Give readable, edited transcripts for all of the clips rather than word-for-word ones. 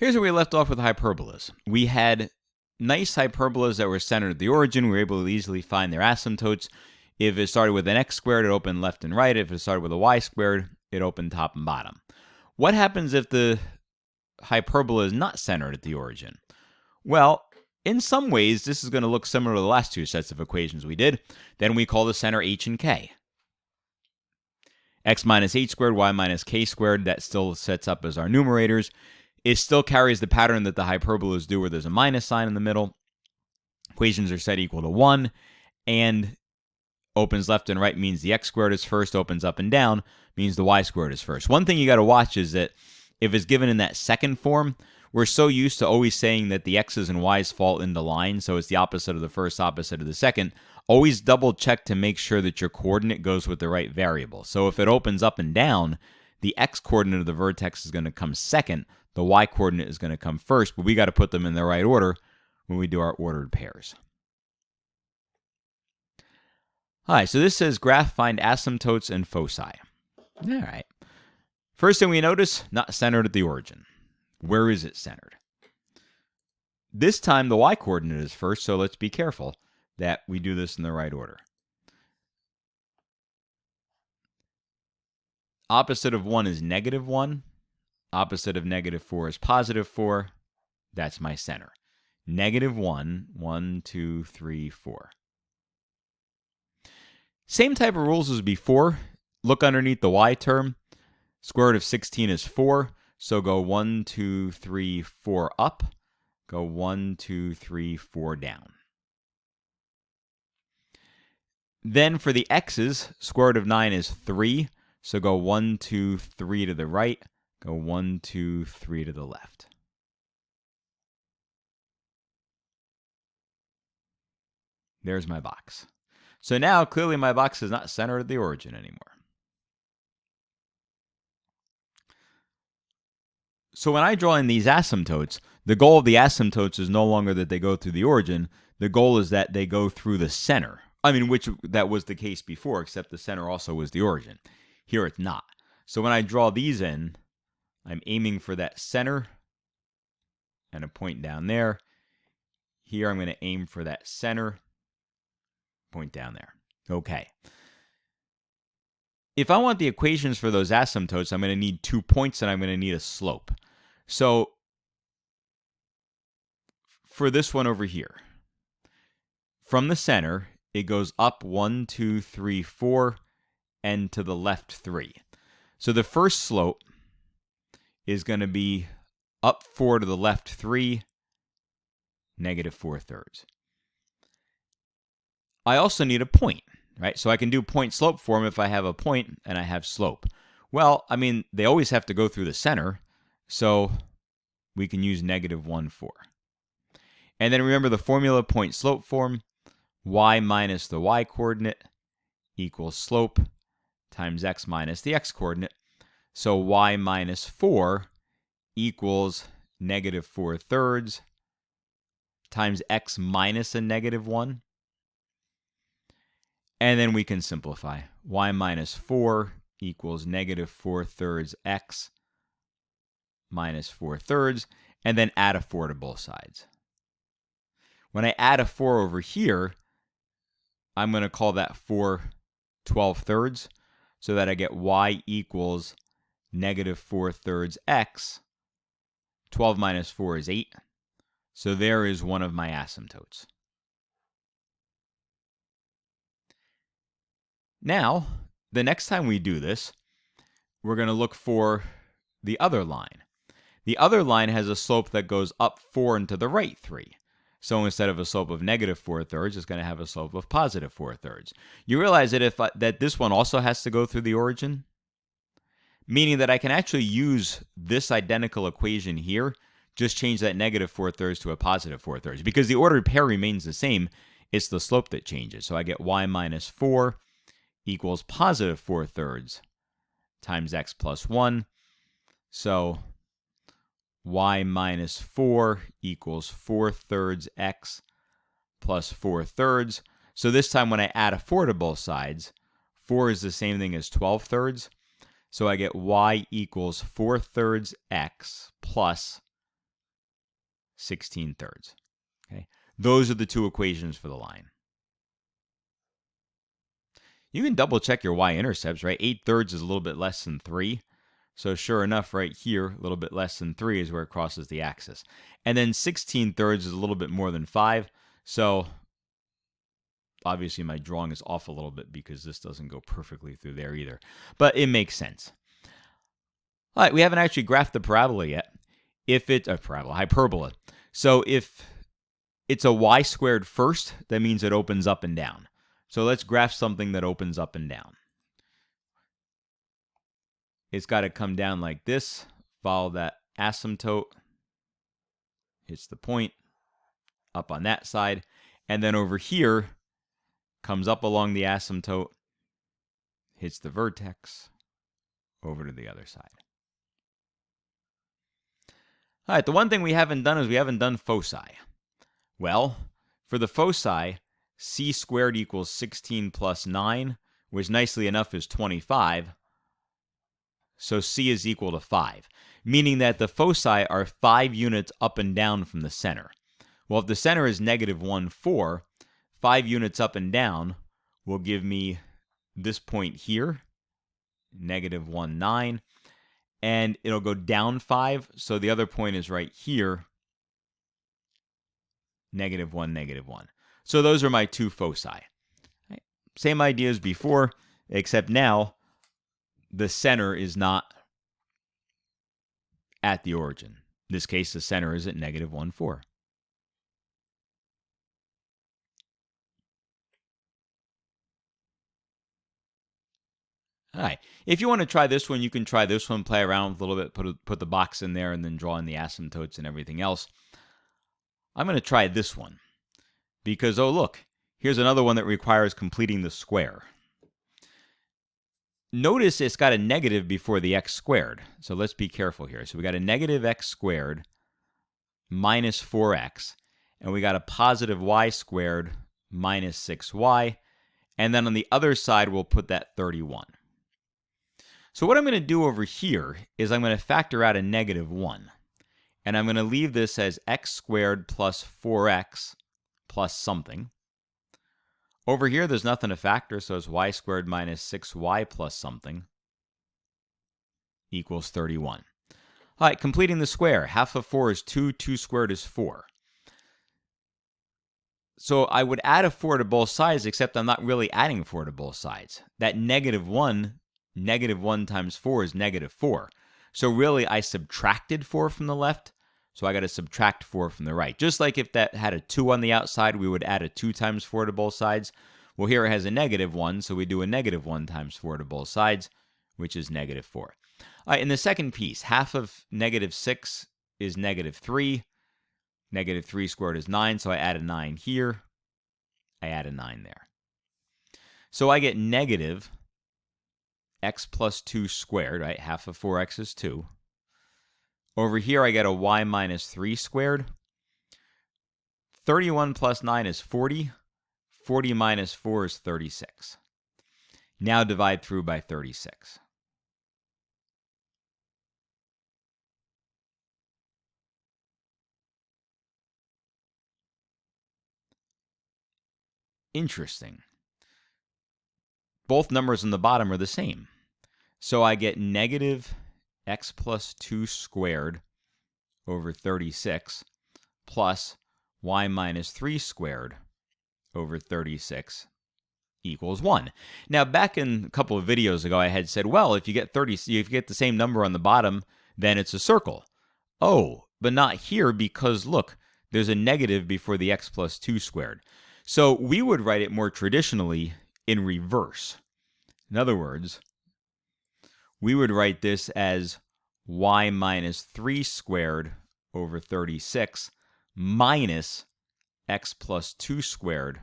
Here's where we left off with hyperbolas. We had nice hyperbolas that were centered at the origin. We were able to easily find their asymptotes. If it started with an x squared, it opened left and right. If it started with a y squared, it opened top and bottom. What happens if the hyperbola is not centered at the origin? Well, in some ways, this is going to look similar to the last two sets of equations we did. Then we call the center h and k. X minus h squared, y minus k squared, that still sets up as our numerators. It still carries the pattern that the hyperbolas do where there's a minus sign in the middle. Equations are set equal to 1, and opens left and right means the x squared is first, opens up and down means the y squared is first. One thing you got to watch is that if it's given in that second form, we're so used to always saying that the x's and y's fall into line, so it's the opposite of the first, opposite of the second. Always double check to make sure that your coordinate goes with the right variable. So if it opens up and down, the x coordinate of the vertex is going to come second, the y coordinate is going to come first, but we got to put them in the right order when we do our ordered pairs. All right, so this says graph find asymptotes and foci. All right. First thing we notice, not centered at the origin. Where is it centered? This time the y coordinate is first, so let's be careful that we do this in the right order. Opposite of 1 is negative 1. Opposite of negative 4 is positive 4. That's my center. Negative 1, 1, 2, 3, 4. Same type of rules as before. Look underneath the y term. Square root of 16 is 4. So go 1, 2, 3, 4 up. Go 1, 2, 3, 4 down. Then for the x's, square root of 9 is 3. So go 1, 2, 3 to the right. Go 1, 2, 3 to the left. There's my box. So now, clearly my box is not centered at the origin anymore. So when I draw in these asymptotes, the goal of the asymptotes is no longer that they go through the origin. The goal is that they go through the center. Which that was the case before, except the center also was the origin. Here it's not. So when I draw these in, I'm aiming for that center and a point down there. Here I'm going to aim for that center, point down there. Okay. If I want the equations for those asymptotes, I'm going to need 2 points and I'm going to need a slope. So for this one over here, from the center, it goes up 1, 2, 3, 4, and to the left 3. So the first slope is going to be up 4 to the left 3, negative 4/3. I also need a point, right? So I can do point slope form if I have a point and I have slope. Well, they always have to go through the center, so we can use negative 1, 4. And then remember the formula point slope form, y minus the y coordinate equals slope times x minus the x coordinate. So y minus 4 equals negative 4/3 times x minus a negative 1. And then we can simplify. Y minus 4 equals negative 4/3 x minus 4/3, and then add a 4 to both sides. When I add a 4 over here, I'm going to call that 4 12/3, so that I get y equals negative 4/3 x. 12 minus 4 is 8. So there is one of my asymptotes. Now, the next time we do this, we're going to look for the other line. The other line has a slope that goes up 4 and to the right 3. So instead of a slope of negative 4/3, it's going to have a slope of positive 4/3. You realize that that this one also has to go through the origin? Meaning that I can actually use this identical equation here, just change that negative 4/3 to a positive 4/3. Because the ordered pair remains the same, it's the slope that changes. So I get y minus 4 equals positive 4/3 times x plus 1. So y minus 4 equals 4/3 x plus 4/3. So this time when I add a 4 to both sides, 4 is the same thing as 12/3. So I get y equals 4/3 x plus 16/3. Okay? Those are the two equations for the line. You can double check your y-intercepts, right? 8/3 is a little bit less than 3. So sure enough, right here, a little bit less than 3 is where it crosses the axis. And then 16/3 is a little bit more than 5. So obviously my drawing is off a little bit because this doesn't go perfectly through there either. But it makes sense. All right, we haven't actually graphed the parabola yet. If it's a hyperbola. So if it's a y squared first, that means it opens up and down. So let's graph something that opens up and down. It's got to come down like this, follow that asymptote, hits the point, up on that side, and then over here, comes up along the asymptote, hits the vertex, over to the other side. All right, the one thing we haven't done is we haven't done foci. Well, for the foci, c squared equals 16 plus 9, which nicely enough is 25. So c is equal to 5, meaning that the foci are 5 units up and down from the center. Well, if the center is -1, 4, 5 units up and down will give me this point here, -1, 9, and it'll go down 5, so the other point is right here, -1, -1. So those are my two foci. Right. Same idea as before, except now the center is not at the origin. In this case, the center is at -1, 4. All right. If you want to try this one, you can try this one, play around with a little bit, put the box in there, and then draw in the asymptotes and everything else. I'm going to try this one because, oh, look, here's another one that requires completing the square. Notice it's got a negative before the x squared. So let's be careful here. So we got a negative x squared minus 4x, and we got a positive y squared minus 6y. And then on the other side, we'll put that 31. So what I'm going to do over here is I'm going to factor out a -1. And I'm going to leave this as x squared plus 4x plus something. Over here, there's nothing to factor, so it's y squared minus 6y plus something equals 31. All right, completing the square. Half of 4 is 2. 2 squared is 4. So I would add a 4 to both sides, except I'm not really adding 4 to both sides. That -1, -1 times 4 is -4. So really, I subtracted 4 from the left, so I got to subtract 4 from the right. Just like if that had a 2 on the outside, we would add a 2 times 4 to both sides. Well, here it has a -1, so we do a -1 times 4 to both sides, which is -4. All right, in the second piece, half of -6 is -3. -3 squared is 9, so I add a 9 here. I add a 9 there. So I get negative x plus 2 squared, right? Half of 4x is 2. Over here, I get a y minus 3 squared. 31 plus 9 is 40. 40 minus 4 is 36. Now divide through by 36. Interesting. Both numbers on the bottom are the same. So I get negative x plus 2 squared over 36 plus y minus 3 squared over 36 equals 1. Now, back in a couple of videos ago, I had said, well, if you get the same number on the bottom, then it's a circle. Oh, but not here because, look, there's a negative before the x plus 2 squared. So we would write it more traditionally in reverse. In other words, we would write this as y minus 3 squared over 36 minus x plus 2 squared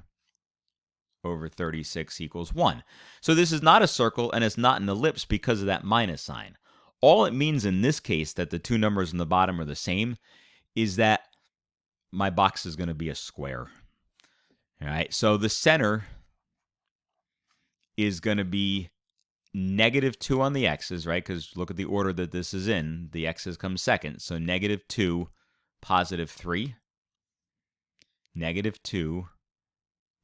over 36 equals 1. So this is not a circle and it's not an ellipse because of that minus sign. All it means in this case that the two numbers on the bottom are the same is that my box is going to be a square. All right, so the center is going to be -2 on the x's, right? Because look at the order that this is in. The x's come second. So -2 positive 3, negative 2,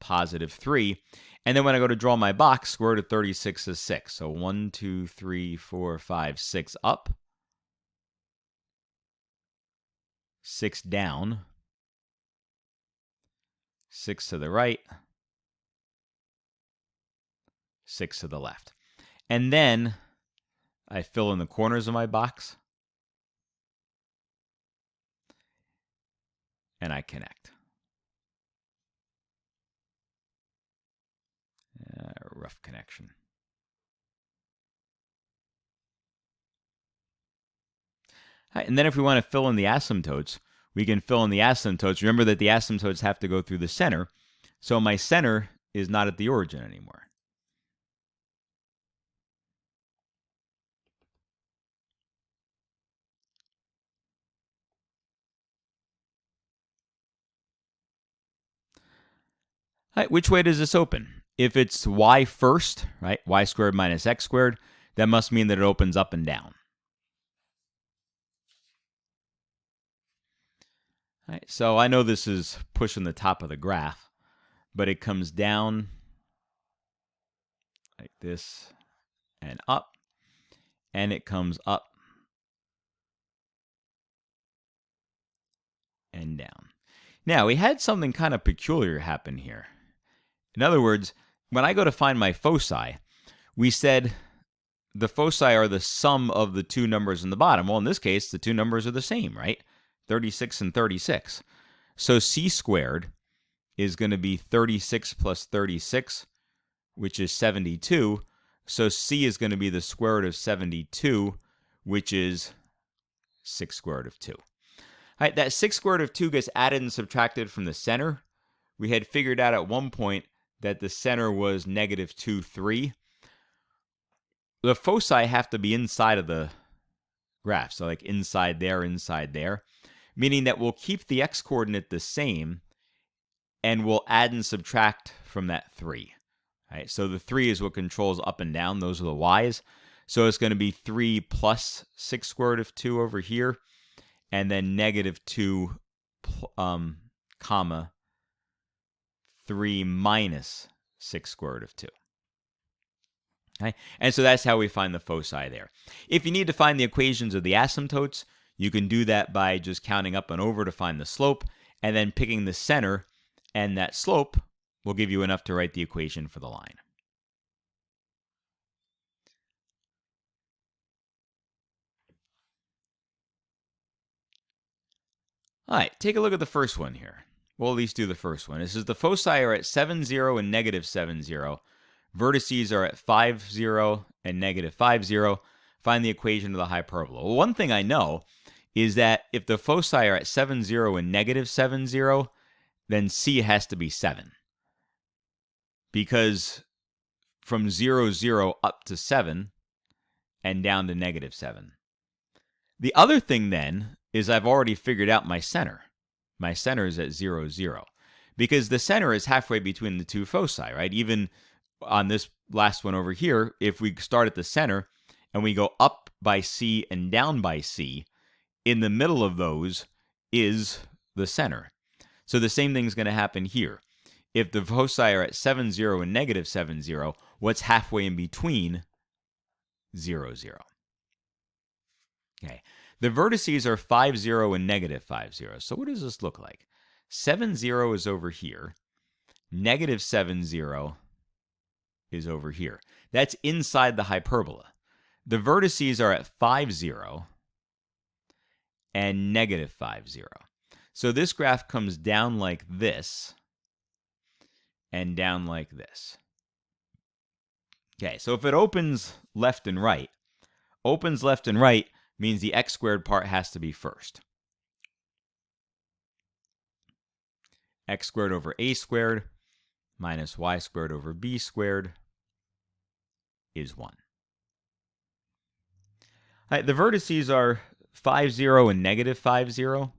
positive 3. And then when I go to draw my box, square root of 36 is 6. So 1, 2, 3, 4, 5, 6 up, 6 down, 6 to the right, 6 to the left. And then I fill in the corners of my box, and I connect. Rough connection. Right, and then if we want to fill in the asymptotes, we can fill in the asymptotes. Remember that the asymptotes have to go through the center. So my center is not at the origin anymore. Right, which way does this open? If it's y first, right, y squared minus x squared, that must mean that it opens up and down. Right, so I know this is pushing the top of the graph, but it comes down like this and up, and it comes up and down. Now, we had something kind of peculiar happen here. In other words, when I go to find my foci, we said the foci are the sum of the two numbers in the bottom. Well, in this case, the two numbers are the same, right? 36 and 36. So c squared is going to be 36 plus 36, which is 72. So c is going to be the square root of 72, which is 6 square root of 2. All right, that 6 square root of 2 gets added and subtracted from the center. We had figured out at one point that the center was negative 2, 3. The foci have to be inside of the graph, so like inside there, meaning that we'll keep the x-coordinate the same, and we'll add and subtract from that 3. Right, so the 3 is what controls up and down. Those are the y's. So it's going to be 3 plus 6 square root of 2 over here, and then negative 2, comma, 3 minus 6 square root of 2. Okay? And so that's how we find the foci there. If you need to find the equations of the asymptotes, you can do that by just counting up and over to find the slope, and then picking the center, and that slope will give you enough to write the equation for the line. All right, take a look at the first one here. We'll at least do the first one. This is the foci are at 7, 0 and negative 7, 0. Vertices are at 5, 0 and negative 5, 0. Find the equation of the hyperbola. Well, one thing I know is that if the foci are at 7, 0 and negative 7, 0, then c has to be 7. Because from 0, 0 up to 7 and down to negative 7. The other thing then is I've already figured out my center. My center is at 0, 0. Because the center is halfway between the two foci, right? Even on this last one over here, if we start at the center and we go up by c and down by c, in the middle of those is the center. So the same thing is going to happen here. If the foci are at 7, 0 and negative 7, 0, what's halfway in between 0, 0? Okay. The vertices are 5, 0 and negative 5, 0. So what does this look like? 7, 0 is over here. Negative 7, 0 is over here. That's inside the hyperbola. The vertices are at 5, 0 and negative 5, 0. So this graph comes down like this and down like this. Okay, so if it opens left and right means the x squared part has to be first. X squared over a squared minus y squared over b squared is 1. All right, the vertices are 5, 0 and negative 5, 0.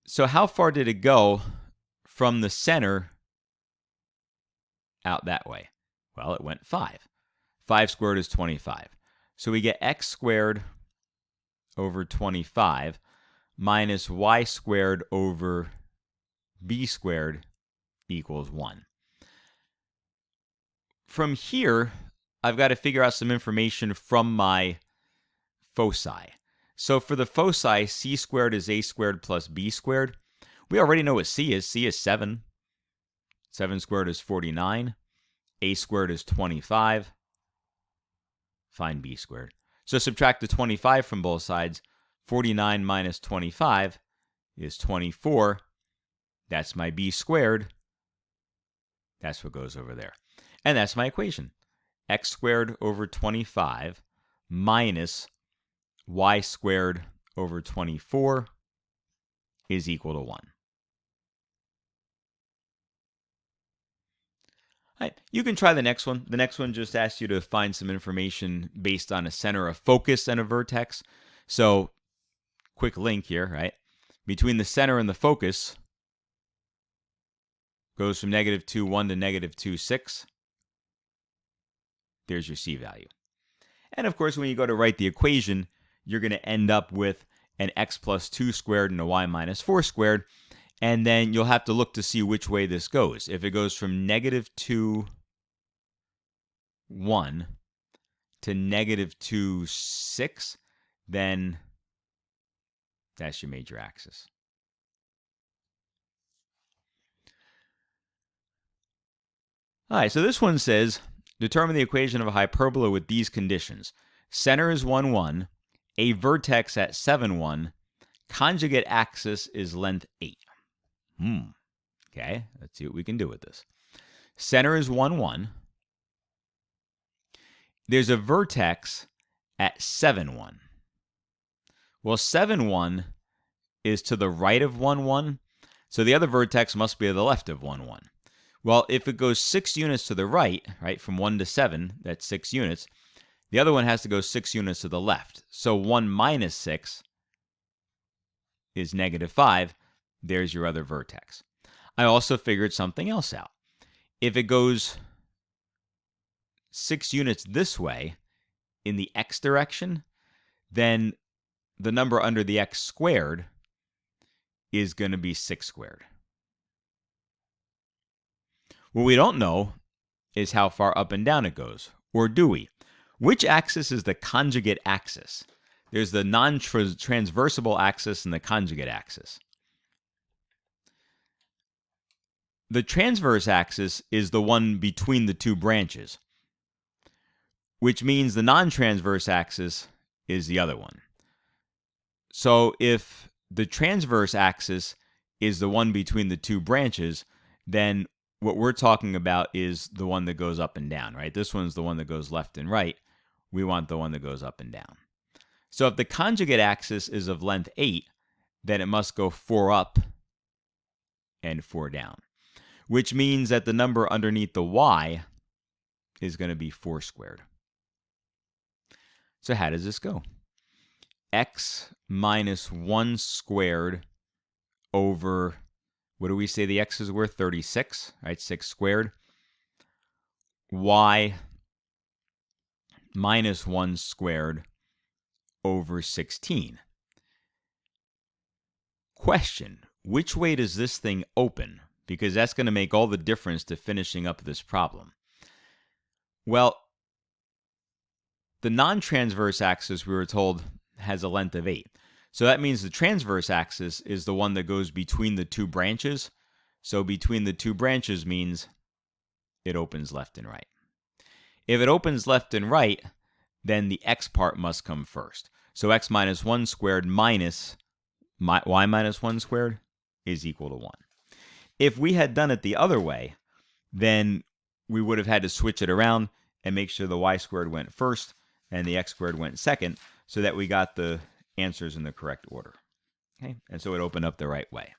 So how far did it go from the center out that way? Well, it went 5. 5 squared is 25. So we get x squared over 25 minus y squared over b squared equals 1. From here, I've got to figure out some information from my foci. So for the foci, c squared is a squared plus b squared. We already know what c is. C is 7. 7 squared is 49. A squared is 25. Find b squared. So subtract the 25 from both sides. 49 minus 25 is 24. That's my b squared. That's what goes over there. And that's my equation. X squared over 25 minus y squared over 24 is equal to 1. All right, you can try the next one. The next one just asks you to find some information based on a center of focus and a vertex. So, quick link here, right? Between the center and the focus goes from negative 2, 1 to negative 2, 6. There's your c value. And of course, when you go to write the equation, you're going to end up with an x plus 2 squared and a y minus 4 squared. And then you'll have to look to see which way this goes. If it goes from negative 2, 1 to negative 2, 6, then that's your major axis. All right, so this one says, determine the equation of a hyperbola with these conditions. Center is 1, 1. A vertex at 7, 1. Conjugate axis is length 8. Okay, let's see what we can do with this. Center is 1, 1. There's a vertex at 7, 1. Well, 7, 1 is to the right of 1, 1. So the other vertex must be to the left of 1, 1. Well, if it goes 6 units to the right, from 1 to 7, that's 6 units, the other one has to go 6 units to the left. So 1 minus 6 is negative 5. There's your other vertex. I also figured something else out. If it goes 6 units this way in the x direction, then the number under the x squared is going to be 6 squared. What we don't know is how far up and down it goes. Or do we? Which axis is the conjugate axis? There's the non-transversable axis and the conjugate axis. The transverse axis is the one between the two branches, which means the non-transverse axis is the other one. So if the transverse axis is the one between the two branches, then what we're talking about is the one that goes up and down, right? This one's the one that goes left and right. We want the one that goes up and down. So if the conjugate axis is of length 8, then it must go 4 up and 4 down, which means that the number underneath the y is going to be 4 squared. So how does this go? X minus 1 squared over, what do we say the x is worth? 36, right? 6 squared. Y minus 1 squared over 16. Question, which way does this thing open? Because that's going to make all the difference to finishing up this problem. Well, the non-transverse axis, we were told, has a length of 8. So that means the transverse axis is the one that goes between the two branches. So between the two branches means it opens left and right. If it opens left and right, then the x part must come first. So x minus 1 squared minus y minus 1 squared is equal to 1. If we had done it the other way, then we would have had to switch it around and make sure the y squared went first and the x squared went second, so that we got the answers in the correct order. Okay, and so it opened up the right way.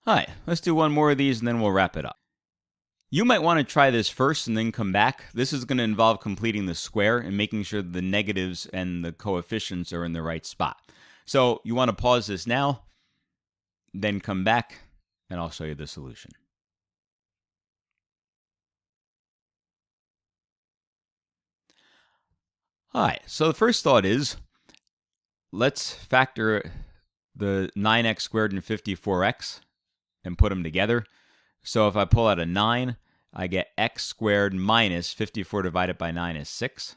All right, let's do one more of these and then we'll wrap it up. You might want to try this first and then come back. This is going to involve completing the square and making sure the negatives and the coefficients are in the right spot. So you want to pause this now, then come back, and I'll show you the solution. All right, so the first thought is, let's factor the 9x squared and 54x and put them together. So if I pull out a 9, I get x squared minus 54 divided by 9 is 6.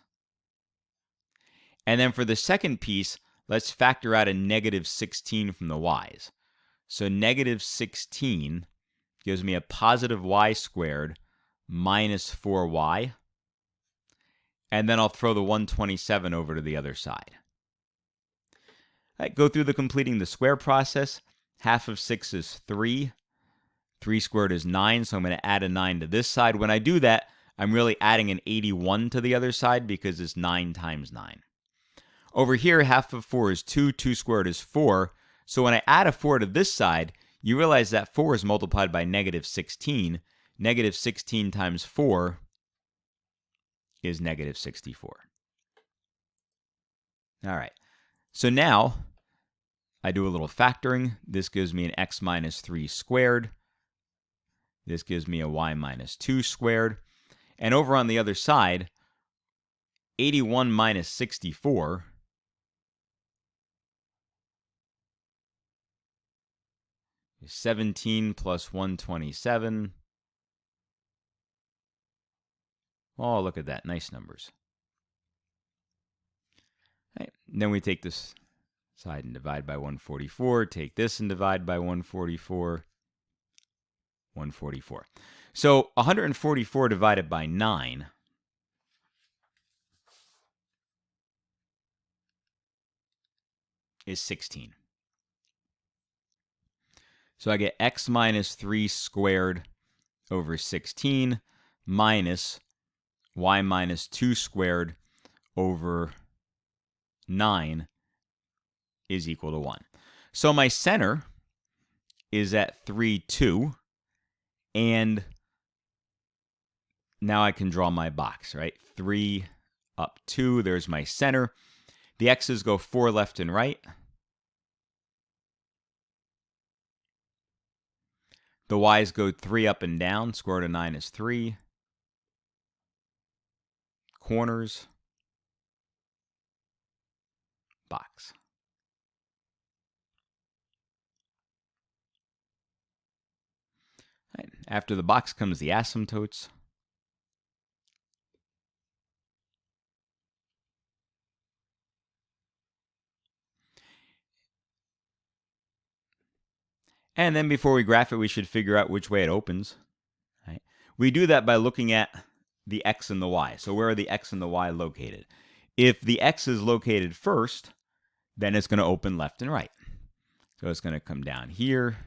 And then for the second piece, let's factor out a negative 16 from the y's. So negative 16 gives me a positive y squared minus 4y. And then I'll throw the 127 over to the other side. All right, go through the completing the square process. Half of 6 is 3. 3 squared is 9, so I'm going to add a 9 to this side. When I do that, I'm really adding an 81 to the other side because it's 9 times 9. Over here, half of 4 is 2. 2 squared is 4. So when I add a 4 to this side, you realize that 4 is multiplied by negative 16. Negative 16 times 4 is negative 64. All right. So now I do a little factoring. This gives me an x minus 3 squared. This gives me a y minus 2 squared. And over on the other side, 81 minus 64 is 17 plus 127. Oh, look at that. Nice numbers. Right. Then we take this side and divide by 144. Take this and divide by 144. 144. So 144 divided by 9 is 16. So I get x minus 3 squared over 16 minus y minus 2 squared over 9 is equal to 1. So my center is at 3, 2. And now I can draw my box, right? 3 up 2, there's my center. The x's go 4 left and right. The y's go 3 up and down. Square root of 9 is 3. Corners. Box. Right. After the box comes the asymptotes. And then before we graph it, we should figure out which way it opens. Right? We do that by looking at the x and the y. So where are the x and the y located? If the x is located first, then it's going to open left and right. So it's going to come down here.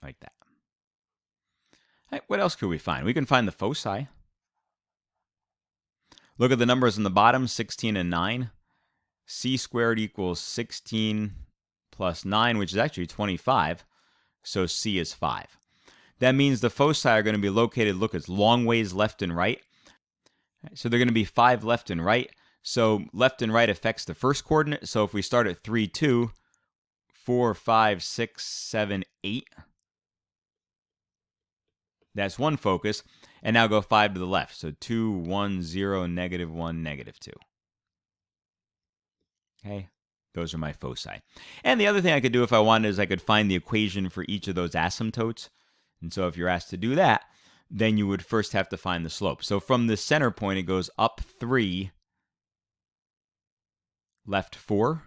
Like that. All right, what else could we find? We can find the foci. Look at the numbers on the bottom, 16 and 9. C squared equals 16 plus 9, which is actually 25. So C is 5. That means the foci are going to be located, look, it's long ways left and right. So they're going to be 5 left and right. So left and right affects the first coordinate. So if we start at 3, 2, 4, 5, 6, 7, 8. That's one focus. And now go 5 to the left. So 2, 1, 0, negative 1, negative 2. Okay, those are my foci. And the other thing I could do if I wanted is I could find the equation for each of those asymptotes. And so if you're asked to do that, then you would first have to find the slope. So from the center point, it goes up 3, left 4,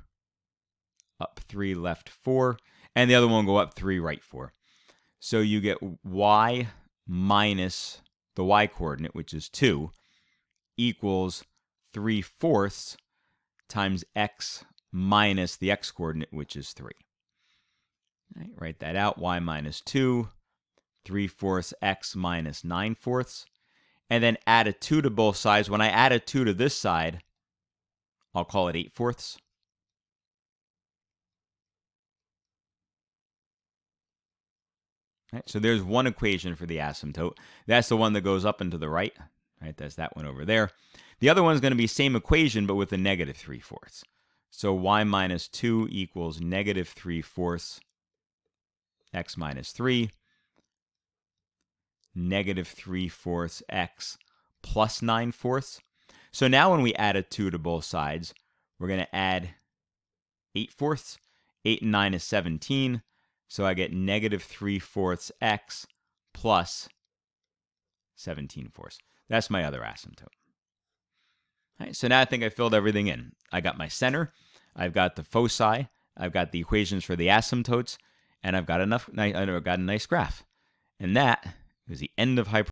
up 3, left 4, and the other one will go up 3, right 4. So you get y minus the y coordinate, which is 2, equals 3/4 times x minus the x coordinate, which is 3. All right, write that out, y minus 2, 3/4 x minus 9/4. And then add a 2 to both sides. When I add a 2 to this side, I'll call it 8/4. Right, so there's one equation for the asymptote. That's the one that goes up and to the right. Right, that's that one over there. The other one's going to be same equation, but with a negative 3/4. So y minus 2 equals negative 3/4 x minus 3. negative 3/4 x plus 9/4. So now when we add a 2 to both sides, we're going to add 8/4. 8 and 9 is 17. So I get negative 3/4 x plus 17/4. That's my other asymptote. All right, so now I think I filled everything in. I got my center, I've got the foci, I've got the equations for the asymptotes, and I've got a nice graph. And that is the end of hyperbola.